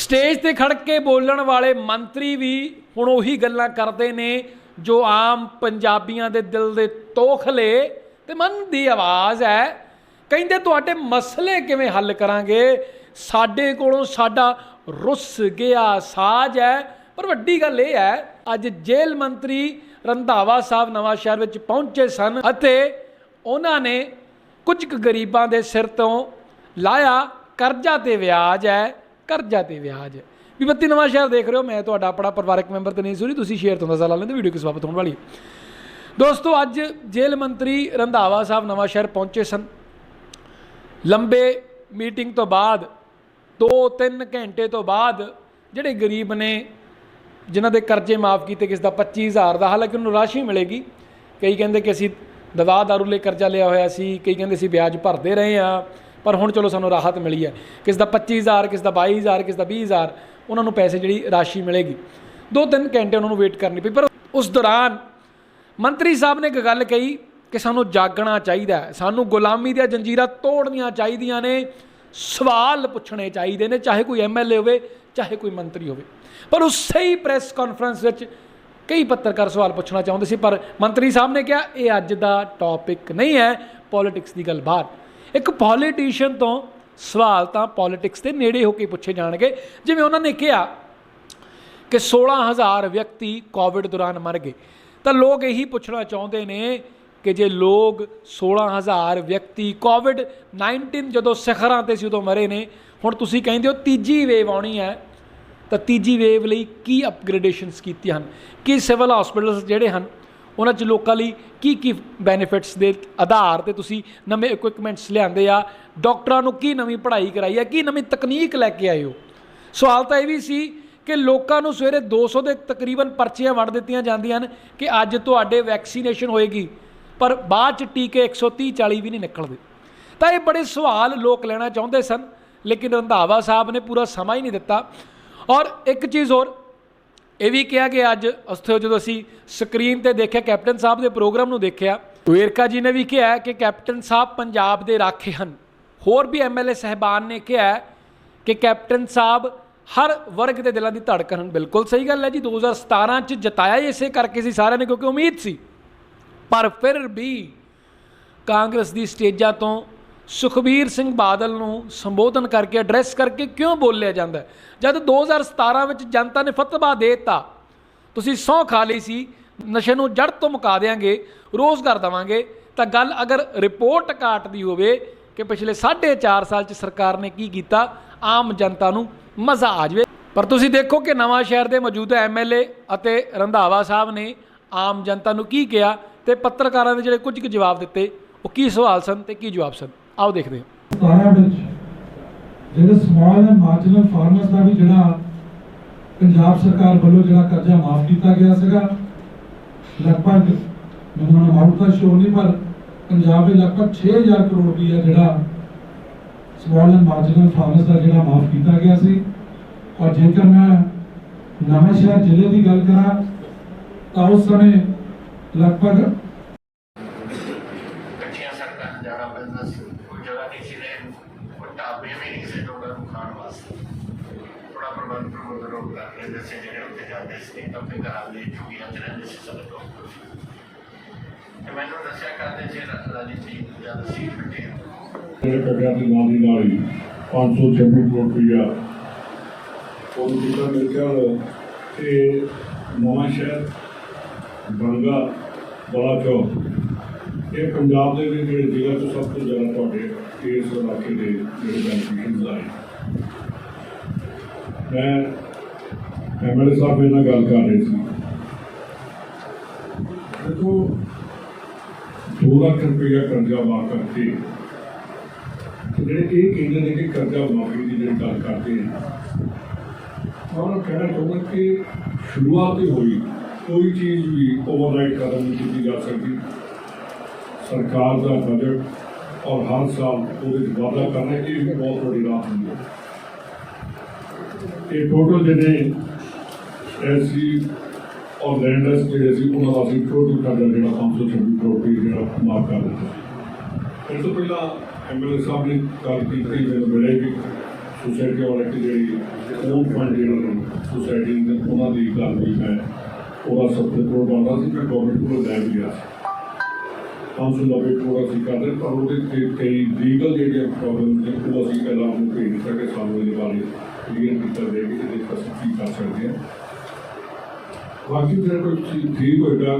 Stage ते खड़ के बोलण वाले मंत्री भी हुण उही गल्लां करदे ने जो आम पंजाबियां दे दिल दे तोखले ते मन दी आवाज़ है। कहिंदे तुहाडे मसले किवें हल करांगे, साडे कोलों साडा रुस गया साज है। पर वड्डी गल यह है, अज जेल मंत्री रंधावा साहब नवां शहर विच पहुंचे सन अते उन्हां ने कुछ गरीबां दे सिर तों लाया करजा ते व्याज है, करजा ते व्याज है। भी बत्ती नवां शहर देख रहे हो, मैं तुहाडा अपना परिवारक मैंबर तो नहीं सुनी, तुसीं शेयर तो अंदाज़ा ला लेंदे वीडियो किस बाबत होने वाली। दोस्तों अज जेल मंत्री रंधावा साहब नवां शहर पहुंचे सन। लंबे मीटिंग तो बाद 2-3 घंटे तो बाद जिहड़े गरीब ने जिन्हां दे करजे माफ़ किए, किसी का 25,000 का, हालांकि उन्होंने राशि मिलेगी। कई कहते कि असीं दवा दारू ले करजा लिया होया सी, कई कहते असीं ब्याज भरते रहे हैं, पर हुण चलो सानूं राहत मिली है। किसी का 25,000, किसी का 22,000, किसी का 20,000, उन्होंने पैसे जी राशि मिलेगी। 2-3 घंटे उन्होंने वेट करनी पई। पर उस दौरान मंत्री साहब ने एक गल कही कि सानूं जागना चाहिए, सानूं गुलामी दी जंजीरां तोड़नियां चाहिदियां ने, सवाल पुछने चाहिए ने, चाहे कोई MLA होवे चाहे कोई मंत्री होवे। पर उस ही प्रैस कॉन्फ्रेंस विच कई पत्रकार सवाल पूछना चाहते सी, पर मंत्री साहब ने कहा यह अज का टॉपिक नहीं है, पॉलिटिक्स की गल बाहर। एक पॉलीटिशियन तो सवाल तो पॉलिटिक्स के नेड़े होकर पूछे जाएंगे। जिवें उन्होंने कहा कि 16,000 व्यक्ति कोविड दौरान मर गए, तो लोग यही पूछना चाहते हैं कि जे लोग 16,000 व्यक्ति कोविड-19 जो सिखरां ते सी उदों मरे ने, हुण तुसीं कहंदे हो तीजी वेव आउणी है, तो तीजी वेव लई की अपग्रेडेशनस कीतियां हन, कि सिविल हॉस्पिटल्स जिहड़े हन उन्हां च लोकां लई की बैनीफिट्स के आधार पर तुसीं नਵੇਂ इक्विपमेंट्स लिआंदे आ, डॉक्टरां नूं की नवीं पढ़ाई कराई है, की नवीं तकनीक लैके आए हो। सवाल तो यह भी सी कि लोकां नूं सवेरे 200 के तकरीबन पर्चियां वंड दित्तियां जांदियां ने कि अज तुहाडे वैक्सीनेशन होएगी, पर बाद च टीके 130-40 भी नहीं निकलते। तो ये बड़े सवाल लोग लेना चाहते सन, लेकिन रंधावा साहब ने पूरा समा ही नहीं दिता। और एक चीज़ और ये भी कहा कि अज उत्थे जो असी स्क्रीन पर देखा कैप्टन साहब के प्रोग्राम में देखा, वेरका जी ने भी कहा कि कैप्टन साहब पंजाब के राखे हैं। होर भी MLA साहबान ने कहा कि कैप्टन साहब हर वर्ग के दिलों की धड़कन हैं। बिल्कुल सही गल है जी, 2017 जताया ही इसे करके सी सारे ने, क्योंकि उम्मीद सी। पर फिर भी कांग्रेस की स्टेजा तो सुखबीर सिंह बादल नूं संबोधन करके एड्रैस करके क्यों बोलिया जाता है, जब 2017 में जनता ने फतवा देता, तुसीं सौं खा ली सी नशे नूं जड़ तो मुका देंगे, रोज़गार देवांगे, तो गल अगर रिपोर्ट काटदी होवे कि पिछले 4.5 साल च सरकार ने की कीता, आम जनता नूं मज़ा आ जाए। पर तुसीं देखो कि नवां शहर के मौजूदा MLA अते रंधावा साहब ने आम जनता नूं की कहा, तो पत्रकारों ने जिहड़े कुछ जवाब दिते वो की सवाल सन ते की जवाब सन, आओ देखते हैं। ਜਿਹੜੇ ਸਮਾਲ ਐਂਡ ਮਾਰਜਨਲ ਫਾਰਮਰਸ ਦਾ ਵੀ ਜਿਹੜਾ ਪੰਜਾਬ ਸਰਕਾਰ ਵੱਲੋਂ ਜਿਹੜਾ ਕਰਜ਼ਾ ਮਾਫ ਕੀਤਾ ਗਿਆ ਸੀਗਾ, ਲਗਭਗ ਮੈਨੂੰ ਅਮਾਉਂਟ ਦਾ ਸ਼ੋਅ ਨਹੀਂ, ਪਰ ਪੰਜਾਬ ਦੇ ਲਗਭਗ 6000 ਕਰੋੜ ਰੁਪਈਆ ਜਿਹੜਾ ਸਮਾਲ ਐਂਡ ਮਾਰਜਨਲ ਫਾਰਮਰਸ ਦਾ ਜਿਹੜਾ ਮਾਫ ਕੀਤਾ ਗਿਆ ਸੀ। ਔਰ ਜੇਕਰ ਮੈਂ ਨਵਾਂ ਸ਼ਹਿਰ ਜ਼ਿਲ੍ਹੇ ਦੀ ਗੱਲ ਕਰਾਂ ਤਾਂ ਉਸ ਸਮੇਂ ਲਗਭਗ नवां शहर बनगा बड़ा चौक ये पंजाब के जिले तो सब तो ज़्यादा थोड़े इस इलाके के जोड़े बेनीफिशियरीज आए। मैं MLA साहब मेरे गल कर रहे थे, देखो 2 लाख रुपया कर्जा माफ करके जो ये कहते हैं कि कर्जा माफी की जो गल करते हैं, और कहना चाहूँगा कि शुरुआत ही हुई, कोई चीज़ भी ओवरराइड कदम नहीं की जा सकती। सरकार का बजट और हर साल वो वादा करना ये भी बहुत बड़ी राह होंगी। ये टोटल जिन्हें SC और लैंडर्स जोड़े सी उन्होंने टोटल कर्जा जो 526 करोड़ रुपये जो माफ कर दिता। इस तो पहला MLA साहब ने गल की, मैंने मिले भी सोसाइटी वाले की जी ओन फंड जी सोसाइटी उन्होंने गल भी मैं वह 70 करोड़ बनता मैं गवर्नमेंट को लै भी गया 590 करोड़ अभी कर रहे पर वो कई लीगल जी प्रॉब्लम ने वो अभी पहला आपको भेज दिता कि सामने के बारे क्लीयर किया जाए कि ये असं की कर सकते हैं। बाकी फिर कोई चीज ठीक होएगा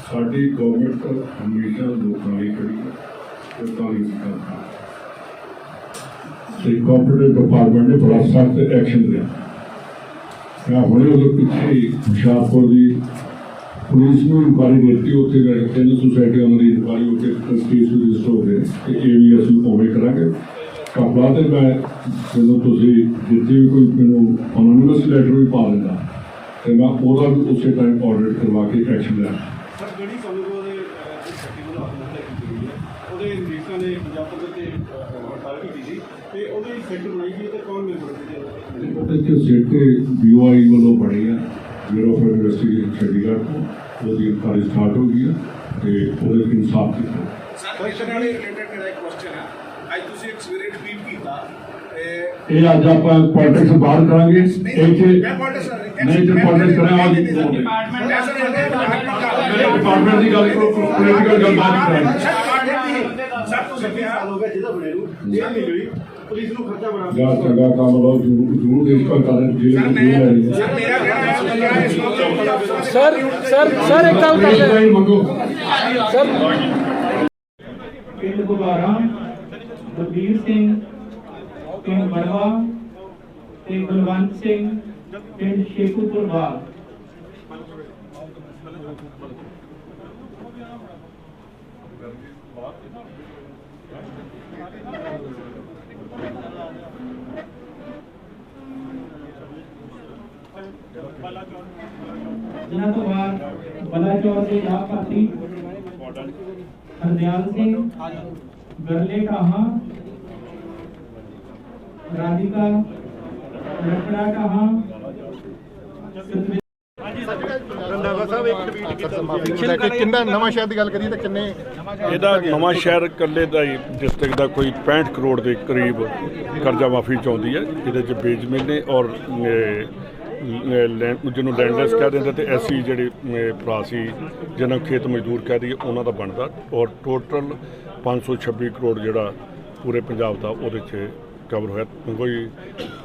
साड़ी गवर्नमेंट हमेशा लोगों लिए खड़ी है कोऑपरेटिव डिपार्टमेंट ने बड़ा सख्त एक्शन लिया। मैं हुणे उसके पीछे ही हुशियारपुर की पुलिस ने इंक्वायरी देती उत्थे तीन सोसाइटी उन्होंने इंक्वायरी होकर केस रजिस्टर हो गए कि ये भी असं उवें करांगे। कपड़ा तो मैं जो तुम जितनी भी कोई मैं अनोनिमस लैटर भी पा देना तो मैं वह भी उस टाइम ऑडिट करवा के एक्शन लिया। सिट BOI वालों बनी है ब्यूरो ऑफ इन्वेस्टिगेशन चंडीगढ़ को वो इंक्वायरी स्टार्ट हो गई है तो वो इंसाफ किया। ये अज आप पॉलिटिक्स बाहर करांगे नहीं तो पॉलिटिक्स करें आज डिपार्टमेंट की गल पॉलिटिकल गल बात करांगे। चंगा काम लो जरूर देश का कारण सर एक गल कर ले सर पिंड गुब्बारा बलबीर सिंह पिंड बड़वा ते बलवंत सिंह पिंड शेखुपुर बाग। जिन्हों तो बाद बलाचौर के लाभार्थी हरदयाल सिंह गरले कहा राधिका लकड़ा कहा रंधावा साहब एक ट्वीट कितना नवा शहर की गल करिए तो किन्ने ਇਹਦਾ ਨਵਾਂ ਸ਼ਹਿਰ ਇਕੱਲੇ ਦਾ ਹੀ ਡਿਸਟ੍ਰਿਕਟ ਦਾ ਕੋਈ 65 ਕਰੋੜ ਦੇ ਕਰੀਬ ਕਰਜ਼ਾ ਮਾਫੀ ਚਾਹੁੰਦੀ ਹੈ ਇਹਦੇ 'ਚ ਬੇਜ਼ਮੀਨ ਨੇ ਔਰ ਜਿਹਨੂੰ ਲੈਂਡਲੈਸ ਕਹਿ ਦਿੰਦੇ ਤੇ ਐਸੀ ਜਿਹੜੇ ਭਰਾ ਸੀ ਜਿਹਨਾਂ ਨੂੰ ਖੇਤ ਮਜ਼ਦੂਰ ਕਹਿ ਦਈਏ ਉਹਨਾਂ ਦਾ ਬਣਦਾ ਔਰ ਟੋਟਲ 526 ਕਰੋੜ ਜਿਹੜਾ ਪੂਰੇ ਪੰਜਾਬ ਦਾ ਉਹਦੇ 'ਚ ਕਵਰ ਹੋਇਆ ਕੋਈ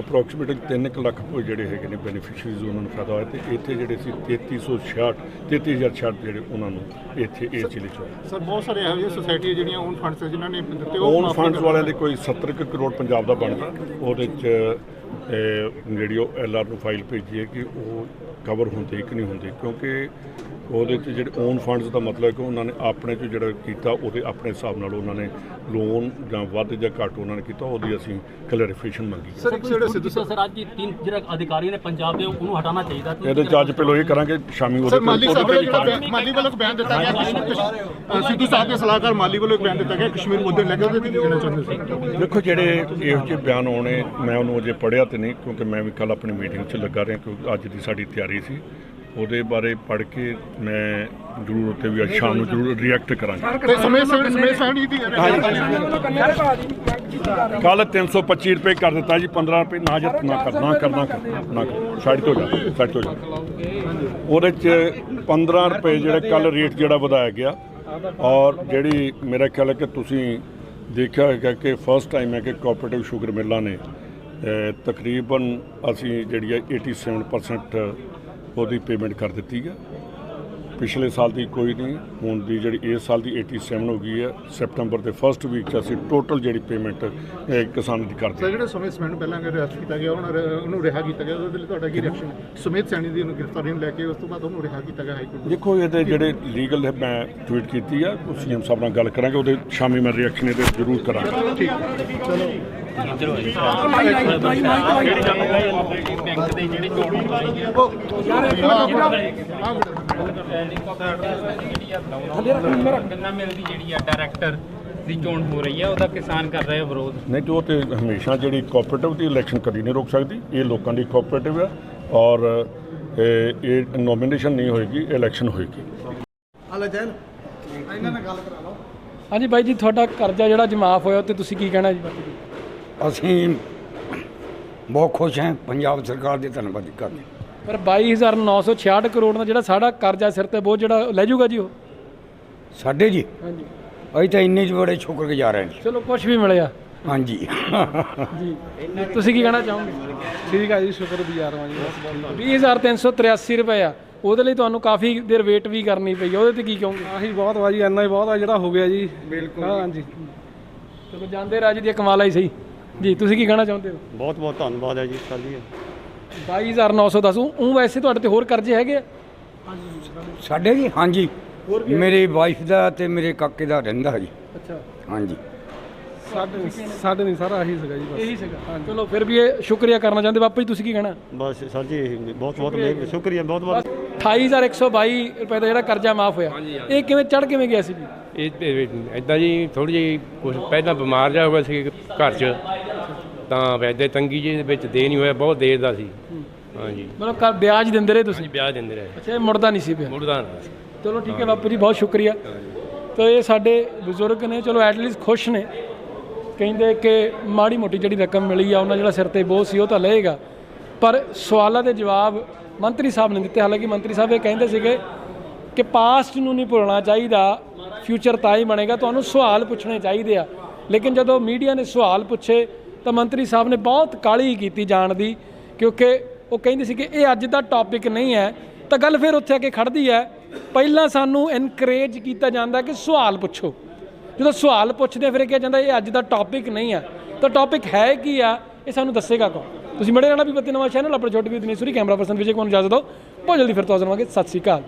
ਅਪਰੋਕਸੀਮੇਟਲੀ 3 ਲੱਖ ਜਿਹੜੇ ਹੈਗੇ ਨੇ ਬੈਨੀਫਿਸ਼ਰੀਜ਼ ਉਹਨਾਂ ਨੂੰ ਫਾਇਦਾ ਹੋਇਆ ਤੇ ਇੱਥੇ ਜਿਹੜੇ ਸੀ 33066 ਜਿਹੜੇ ਉਹਨਾਂ ਨੂੰ ਇੱਥੇ ਇਸ ਜ਼ਿਲ੍ਹੇ 'ਚ ਹੋਇਆ। ਸਰ ਬਹੁਤ ਸਾਰੇ ਇਹੋ ਜਿਹੇ ਸੁਸਾਇਟੀਆਂ ਜਿਹੜੀਆਂ ਓਨ ਫੰਡਸ ਜਿਨ੍ਹਾਂ ਨੇ ਦਿੱਤੇ ਓਨ ਫੰਡਸ ਵਾਲਿਆਂ ਦੇ ਕੋਈ 70 ਕਰੋੜ ਪੰਜਾਬ ਦਾ ਬਣਦਾ ਉਹਦੇ 'ਚ ਜਿਹੜੀ ਉਹ LR ਨੂੰ ਫਾਈਲ ਭੇਜੀ ਹੈ ਕਿ ਉਹ ਕਵਰ ਹੁੰਦੇ ਕਿ ਨਹੀਂ ਹੁੰਦੇ ਕਿਉਂਕਿ ਉਹਦੇ 'ਚ ਜਿਹੜੇ ਓਨ ਫੰਡਸ ਦਾ ਮਤਲਬ ਕਿ ਉਹਨਾਂ ਨੇ ਆਪਣੇ 'ਚ ਜਿਹੜਾ ਕੀਤਾ ਉਹਦੇ ਆਪਣੇ ਹਿਸਾਬ ਨਾਲ ਉਹਨਾਂ ਨੇ ਲੋਨ ਜਾਂ ਵੱਧ ਜਾਂ ਘੱਟ ਉਹਨਾਂ ਨੇ ਕੀਤਾ ਉਹਦੀ ਅਸੀਂ ਕਲੈਰੀਫਿਕੇਸ਼ਨ ਮੰਗੀ। ਸਰ ਇੱਕ ਜਿਹੜੇ ਸਿੱਧੂ ਸਰ ਅੱਜ तीन ਜਿਹੜਾ ਅਧਿਕਾਰੀ ਨੇ ਪੰਜਾਬ ਦੇ ਉਹਨੂੰ ਹਟਾਉਣਾ ਚਾਹੀਦਾ। ਇਹਦੇ 'ਚ ਅੱਜ ਪਹਿਲਾਂ ਇਹ ਕਰਾਂਗੇ ਸ਼ਾਮੀ ਸਰ ਮਾਲੀ ਸਾਹਿਬ ਵੱਲੋਂ ਜਿਹੜਾ ਮਾਲੀ ਵੱਲੋਂ ਬਿਆਨ ਦਿੱਤਾ ਗਿਆ ਸਿੱਧੂ ਸਾਹਿਬ ਦੇ ਸਲਾਹਕਾਰ ਮਾਲੀ ਵੱਲੋਂ ਇੱਕ ਬਿਆਨ ਦਿੱਤਾ ਗਿਆ ਕਸ਼ਮੀਰ ਮੁੱਦੇ ਲੈ ਕੇ ਉਹਦੇ ਤੇ ਕੀ ਕਹਿਣਾ ਚਾਹੁੰਦੇ ਸੀ? ਦੇਖੋ ਜਿਹੜੇ ਇਹੋ ਜਿਹੇ ਬਿਆਨ ਆਉਣੇ ਮੈਂ ਉਹਨੂੰ ਅਜੇ ਪੜ੍ਹਿਆ ਤੇ ਨਹੀਂ ਕਿਉਂਕਿ ਮੈਂ ਵੀ ਕੱਲ੍ਹ ਆਪਣੀ ਮੀਟਿੰਗ 'ਚ ਲੱਗਾ ਰਿਹਾ ਕਿਉਂਕਿ ਅੱਜ ਦੀ ਸਾਡੀ ਤਿਆਰੀ ਸੀ ਉਹਦੇ ਬਾਰੇ ਪੜ੍ਹ ਕੇ ਮੈਂ ਜ਼ਰੂਰ ਉੱਤੇ ਵੀ ਅੱਜ ਸ਼ਾਮ ਨੂੰ ਜ਼ਰੂਰ ਰਿਐਕਟ ਕਰਾਂਗਾ। ਸਮੇਤ ਸੈਣੀ ਦੀ ਕੱਲ 325 ਰੁਪਏ ਕਰ ਦਿੱਤਾ ਜੀ 15 ਰੁਪਏ ਨਾ ਕਰਨਾ ਸਾਈਡ ਤੋਂ ਜਾ ਉਹਦੇ 'ਚ 15 ਰੁਪਏ ਜਿਹੜਾ ਕੱਲ ਰੇਟ ਜਿਹੜਾ ਵਧਾਇਆ ਗਿਆ ਔਰ ਜਿਹੜੀ ਮੇਰਾ ਖਿਆਲ ਹੈ ਕਿ ਤੁਸੀਂ ਦੇਖਿਆ ਹੋਏਗਾ ਕਿ ਫਸਟ ਟਾਈਮ ਹੈ ਕਿ ਕੋਆਪਰੇਟਿਵ ਸ਼ੂਗਰ ਮਿੱਲਾਂ ਨੇ ਤਕਰੀਬਨ ਅਸੀਂ ਜਿਹੜੀ ਹੈ 87% ਉਹਦੀ ਪੇਮੈਂਟ ਕਰ ਦਿੱਤੀ ਹੈ। ਪਿਛਲੇ ਸਾਲ ਦੀ ਕੋਈ ਨਹੀਂ ਹੁਣ ਦੀ ਜਿਹੜੀ ਇਸ ਸਾਲ ਦੀ 87 ਹੋ ਗਈ ਹੈ। ਸੈਪਟੰਬਰ ਦੇ ਫਸਟ ਵੀਕ 'ਚ ਅਸੀਂ ਟੋਟਲ ਜਿਹੜੀ ਪੇਮੈਂਟ ਕਿਸਾਨ ਦੀ ਕਰ ਦਿੱਤੀ। ਸਰ ਜਿਹੜੇ ਸਮੇਤ ਸੈਣੀ ਨੂੰ ਪਹਿਲਾਂ ਅਰੈਸਟ ਕੀਤਾ ਗਿਆ ਉਹਨੂੰ ਰਿਹਾ ਕੀਤਾ ਗਿਆ ਉਹਦੇ ਲਈ ਤੁਹਾਡਾ ਕੀ ਰਿਐਕਸ਼ਨ ਹੈ? ਸਮੇਤ ਸੈਣੀ ਦੀ ਗ੍ਰਿਫਤਾਰੀ ਨੂੰ ਲੈ ਕੇ ਉਸ ਤੋਂ ਬਾਅਦ ਉਹਨੂੰ ਰਿਹਾ ਕੀਤਾ ਗਿਆ ਹਾਈ ਕੋਰਟ। ਦੇਖੋ ਇਹਦੇ ਜਿਹੜੇ ਲੀਗਲ ਹੈ ਮੈਂ ਟਵੀਟ ਕੀਤੀ ਆ CM ਸਾਹਿਬ ਨਾਲ ਗੱਲ ਕਰਾਂਗੇ ਉਹਦੇ ਸ਼ਾਮੀ ਮੈਂ ਰਿਐਕਸ਼ਨ ਇਹਦੇ ਜ਼ਰੂਰ ਕਰਾਂਗਾ। ਠੀਕ ਚਲੋ ਬੈਂਕ ਦੇ ਜਿਹੜੇ ਚੋਣ ਹੋ ਰਹੀ ਹੈ ਗੰਨਾ ਮਿਲ ਦੀ ਜਿਹੜੀ ਆ ਡਾਇਰੈਕਟਰ ਦੀ ਚੋਣ ਹੋ ਰਹੀ ਹੈ ਉਹਦਾ ਕਿਸਾਨ ਕਰ ਰਹੇ ਵਿਰੋਧ। ਨਹੀਂ ਤੇ ਉਹ ਤੇ ਹਮੇਸ਼ਾ ਜਿਹੜੀ ਕੋਆਪਰੇਟਿਵ ਦੀ ਇਲੈਕਸ਼ਨ ਕਦੀ ਨਹੀਂ ਰੋਕ ਸਕਦੀ ਇਹ ਲੋਕਾਂ ਦੀ ਕੋਆਪਰੇਟਿਵ ਹੈ ਔਰ ਇਹ ਨੋਮੀਨੇਸ਼ਨ ਨਹੀਂ ਹੋਏਗੀ ਇਲੈਕਸ਼ਨ ਹੋਏਗੀ। ਹਾਂਜੀ ਬਾਈ ਜੀ ਤੁਹਾਡਾ ਕਰਜ਼ਾ ਜਿਹੜਾ ਮਾਫ ਹੋਇਆ ਤੇ ਤੁਸੀਂ ਕੀ ਕਹਿਣਾ ਜੀ? ਅਸੀਂ ਬਹੁਤ ਖੁਸ਼ ਹਾਂ ਪੰਜਾਬ ਸਰਕਾਰ ਦੇ ਧੰਨਵਾਦੀ ਕਰਦੇ। ਪਰ 22,966 ਕਰੋੜ ਦਾ ਜਿਹੜਾ ਸਾਡਾ ਕਰਜ਼ਾ ਸਿਰ ਤੇ ਬਹੁਤ ਜਿਹੜਾ ਲੈ ਜਾਊਗਾ ਜੀ ਉਹ ਸਾਡੇ ਜੀ ਹਾਂਜੀ ਅਸੀਂ ਤਾਂ ਇੰਨੇ 'ਚ ਬੜੇ ਸ਼ੁਕਰਗੁਜ਼ਾਰ ਹਾਂ ਜੀ। ਚਲੋ ਕੁਝ ਵੀ ਮਿਲਿਆ ਹਾਂਜੀ ਜੀ। ਤੁਸੀਂ ਕੀ ਕਹਿਣਾ ਚਾਹੋਗੇ? ਠੀਕ ਹੈ ਜੀ, ਸ਼ੁਕਰਗੁਜ਼ਾਰ ਹਾਂ ਜੀ। 20,383 ਰੁਪਏ ਆ, ਉਹਦੇ ਲਈ ਤੁਹਾਨੂੰ ਕਾਫੀ ਦੇਰ ਵੇਟ ਵੀ ਕਰਨੀ ਪਈ, ਉਹਦੇ ਤੇ ਕੀ ਕਹੋਗੇ? ਆਹੀ ਬਹੁਤ ਵਾ ਜੀ, ਇੰਨਾ ਹੀ ਬਹੁਤ ਆ ਜਿਹੜਾ ਹੋ ਗਿਆ ਜੀ। ਬਿਲਕੁਲ ਹਾਂਜੀ। ਚਲੋ ਜਾਂਦੇ ਰਾਜ ਦੀ ਕਮਾਲ ਆਈ ਸਹੀ ਜੀ। ਤੁਸੀਂ ਕੀ ਕਹਿਣਾ ਚਾਹੁੰਦੇ ਹੋ? ਬਹੁਤ ਬਹੁਤ ਧੰਨਵਾਦ ਹੈ ਜੀ ਸਰ ਜੀ। 22,910 ਉਹ ਵੈਸੇ ਤੁਹਾਡੇ ਤੇ ਹੋਰ ਕਰਜ਼ੇ ਹੈਗੇ ਆ? ਸਾਡੇ ਜੀ ਹਾਂਜੀ, ਮੇਰੀ ਵਾਈਫ ਦਾ ਤੇ ਮੇਰੇ ਕਾਕੇ ਦਾ ਰਹਿੰਦਾ ਜੀ। ਅੱਛਾ ਹਾਂਜੀ ਸਾਡੇ ਨਹੀਂ ਸਾਰਾ ਆਹੀ ਸੀਗਾ ਜੀ ਬਸ। ਇਹੀ ਸੀਗਾ। ਚਲੋ ਫਿਰ ਵੀ ਇਹ ਸ਼ੁਕਰੀਆ ਕਰਨਾ ਚਾਹੁੰਦੇ। ਬਾਪੂ ਜੀ ਤੁਸੀਂ ਕੀ ਕਹਿਣਾ? ਬਸ ਸਰ ਜੀ ਬਹੁਤ ਬਹੁਤ ਸ਼ੁਕਰੀਆ, ਬਹੁਤ ਬਹੁਤ 28,122 ਰੁਪਏ ਦਾ ਜਿਹੜਾ ਕਰਜ਼ਾ ਮਾਫ ਹੋਇਆ, ਇਹ ਕਿਵੇਂ ਚੜ ਕਿਵੇਂ ਗਿਆ ਸੀ ਜੀ? ਇਹ ਇਦਾਂ ਜੀ ਥੋੜ੍ਹੀ ਜਿਹੀ ਕੁਛ ਪਹਿਲਾਂ ਬਿਮਾਰ ਜਾ ਹੋ ਗਿਆ ਸੀ ਘਰ 'ਚ, ਤਾਂ ਵੈਦੇ ਤੰਗੀ ਜੀ ਦੇ ਵਿੱਚ ਦੇ ਨਹੀਂ ਹੋਇਆ, ਬਹੁਤ ਦੇਰ ਦਾ ਸੀ। ਹਾਂਜੀ ਮਤਲਬ ਵਿਆਜ ਦਿੰਦੇ ਰਹੇ ਤੁਸੀਂ? ਵਿਆਹ ਦਿੰਦੇ ਰਹੇ, ਅੱਛਾ, ਇਹ ਮੁੜਦਾ ਨਹੀਂ ਸੀ ਪਿਆ? ਮੁੜਦਾ ਨਾ ਸੀ। ਚਲੋ ਠੀਕ ਹੈ ਬਾਪੂ ਜੀ, ਬਹੁਤ ਸ਼ੁਕਰੀਆ। ਤਾਂ ਇਹ ਸਾਡੇ ਬਜ਼ੁਰਗ ਨੇ, ਚਲੋ ਐਟਲੀਸਟ ਖੁਸ਼ ਨੇ। ਕਹਿੰਦੇ ਕਿ ਮਾੜੀ ਮੋਟੀ ਜਿਹੜੀ ਰਕਮ ਮਿਲੀ ਆ ਉਹਨਾਂ ਜਿਹੜਾ ਸਿਰ ਤੇ ਬੋਝ ਸੀ ਉਹ ਤਾਂ ਲਏਗਾ, ਪਰ ਸਵਾਲਾਂ ਦੇ ਜਵਾਬ ਮੰਤਰੀ ਸਾਹਿਬ ਨੇ ਦਿੱਤੇ। ਹਾਲਾਂਕਿ ਮੰਤਰੀ ਸਾਹਿਬ ਇਹ ਕਹਿੰਦੇ ਸੀਗੇ ਕਿ ਪਾਸਟ ਨੂੰ ਨਹੀਂ ਭੁੱਲਣਾ ਚਾਹੀਦਾ, ਫਿਊਚਰ ਤਾਂ ਹੀ ਬਣੇਗਾ, ਤੁਹਾਨੂੰ ਸਵਾਲ ਪੁੱਛਣੇ ਚਾਹੀਦੇ ਆ। ਲੇਕਿਨ ਜਦੋਂ ਮੀਡੀਆ ਨੇ ਸਵਾਲ ਪੁੱਛੇ ਤਾਂ ਮੰਤਰੀ ਸਾਹਿਬ ਨੇ ਬਹੁਤ ਕਾਹਲੀ ਕੀਤੀ ਜਾਣ ਦੀ, ਕਿਉਂਕਿ ਉਹ ਕਹਿੰਦੇ ਸੀ ਕਿ ਇਹ ਅੱਜ ਦਾ ਟੌਪਿਕ ਨਹੀਂ ਹੈ। ਤਾਂ ਗੱਲ ਫਿਰ ਉੱਥੇ ਆ ਕੇ ਖੜਦੀ ਹੈ, ਪਹਿਲਾਂ ਸਾਨੂੰ ਐਨਕਰੇਜ ਕੀਤਾ ਜਾਂਦਾ ਕਿ ਸਵਾਲ ਪੁੱਛੋ, ਜਦੋਂ ਸਵਾਲ ਪੁੱਛਦੇ ਫਿਰ ਕਿਹਾ ਜਾਂਦਾ ਇਹ ਅੱਜ ਦਾ ਟੌਪਿਕ ਨਹੀਂ ਹੈ। ਤਾਂ ਟੌਪਿਕ ਹੈ ਕੀ ਆ, ਇਹ ਸਾਨੂੰ ਦੱਸੇਗਾ ਕੌਣ? ਤੁਸੀਂ ਬੜੇ ਰਹਿਣਾ ਵੀ ਬੱਤੀ ਨਵਾਂ ਚੈਨਲ, ਆਪਣੇ ਛੋਟੇ ਵੀ ਦਿਨੇਸ਼ਵਰੀ, ਕੈਮਰਾ ਪਰਸਨ ਵਿਜੇ ਕੁਮਾਰ ਨੂੰ ਇਜਾਜ਼ਤ ਦਿਓ। ਬਹੁਤ ਜਲਦੀ ਫਿਰ ਤੋਂ ਹਾਜ਼ਰ ਹੋਵਾਂਗੇ। ਸਤਿ ਸ਼੍ਰੀ ਅਕਾਲ।